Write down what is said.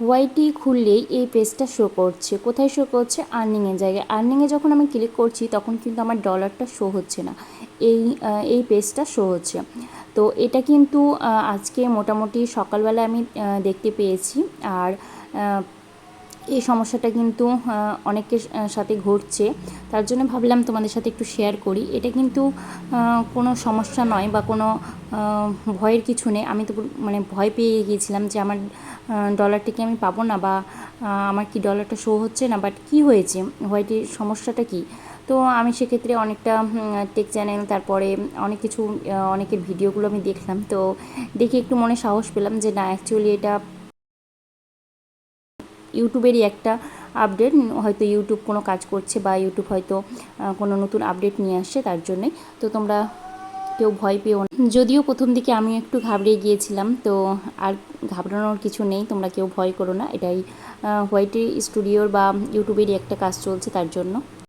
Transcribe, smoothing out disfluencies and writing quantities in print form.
ওয়াইটি খুললেই এই পেজটা শো করছে। কোথায় শো করছে? আর্নিংয়ের জায়গায়। আর্নিংয়ে যখন আমি ক্লিক করছি তখন কিন্তু আমার ডলারটা শো হচ্ছে না, এই পেজটা শো হচ্ছে। তো এটা কিন্তু আজকে মোটামুটি সকালবেলা আমি দেখতে পেয়েছি। আর এই সমস্যাটা কিন্তু অনেকের সাথে ঘটছে, তার জন্য ভাবলাম তোমাদের সাথে একটু শেয়ার করি। এটা কিন্তু কোনো সমস্যা নয় বা কোনো ভয়ের কিছু নেই। আমি তো মানে ভয় পেয়ে গিয়েছিলাম যে আমার ডলারটিকে আমি পাবো না, বা আমার কি ডলারটা শো হচ্ছে না, বাট কী হয়েছে, হোয়াইটের সমস্যাটা কী। তো আমি সেক্ষেত্রে অনেকটা টেক চ্যানেল, তারপরে অনেক কিছু অনেকের ভিডিওগুলো আমি দেখলাম। তো দেখে একটু মনে সাহস পেলাম যে না, অ্যাকচুয়ালি এটা ইউটিউবেরই একটা আপডেট, হয়তো ইউটিউব কোনো কাজ করছে বা ইউটিউব হয়তো কোনো নতুন আপডেট নিয়ে আসছে, তার জন্যে। তো তোমরা কেউ ভয় পেও না। যদিও প্রথম দিকে আমিও একটু ঘাবড়ে গিয়েছিলাম, তো আর ঘাবড়ানোর কিছু নেই, তোমরা কেউ ভয় করো না। এটাই হোয়াইটি স্টুডিওর বা ইউটিউবেরই একটা কাজ চলছে, তার জন্য।